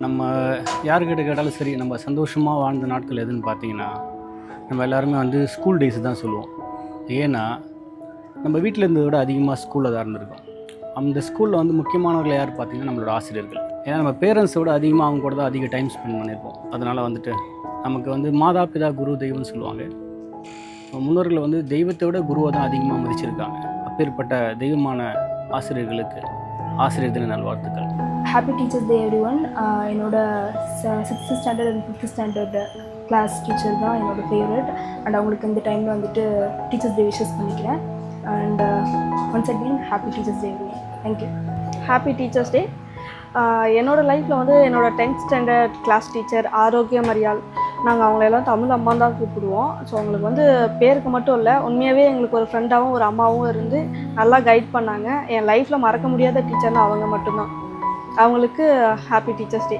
நம்ம யாருக்கிட்ட கேட்டாலும் சரி, நம்ம சந்தோஷமாக வாழ்ந்த நாட்கள் எதுன்னு பார்த்தீங்கன்னா, நம்ம எல்லாருமே வந்து ஸ்கூல் டேஸ் தான் சொல்லுவோம். ஏன்னா, நம்ம வீட்டில் இருந்ததை விட அதிகமாக ஸ்கூலில் தான் இருந்திருக்கோம். அந்த ஸ்கூலில் வந்து முக்கியமானவர்கள் யார் பார்த்தீங்கன்னா, நம்மளோட ஆசிரியர்கள். ஏன்னா நம்ம பேரண்ட்ஸை விட அதிகமாக அவங்க கூட தான் அதிக டைம் ஸ்பெண்ட் பண்ணியிருப்போம். அதனால் வந்துட்டு நமக்கு வந்து மாதா பிதா குரு தெய்வம்னு சொல்லுவாங்க. முன்னோர்கள் வந்து தெய்வத்தை விட குருவை தான் அதிகமாக மதிச்சிருக்காங்க. அப்பேற்பட்ட தெய்வமான ஆசிரியர்களுக்கு ஆசிரியர் தின நல்வாழ்த்துக்கள். Happy teachers day everyone. என்னோட 6th standard and 5th standard class teacher தான் என்னோடய ஃபேவரட். அண்ட் அவங்களுக்கு இந்த டைமில் வந்துட்டு டீச்சர்ஸ் டே விஷஸ் பண்ணிக்கிறேன். And once again happy teachers day everyone. Thank you. Happy teachers day. என்னோடய லைஃப்பில் வந்து என்னோடய 10th ஸ்டாண்டர்ட் கிளாஸ் டீச்சர் ஆரோக்கிய மரியாள். நாங்கள் அவங்களெல்லாம் தமிழ் அம்மான்னு தான் கூப்பிடுவோம். ஸோ அவங்களுக்கு வந்து பேருக்கு மட்டும் இல்லை, உண்மையாகவே எங்களுக்கு ஒரு ஃப்ரெண்டாகவும் ஒரு அம்மாவும் இருந்து நல்லா கைட் பண்ணாங்க. என் லைஃப்பில் மறக்க முடியாத டீச்சர்னால் அவங்க மட்டும்தான். அவங்களுக்கு ஹாப்பி டீச்சர்ஸ் டே.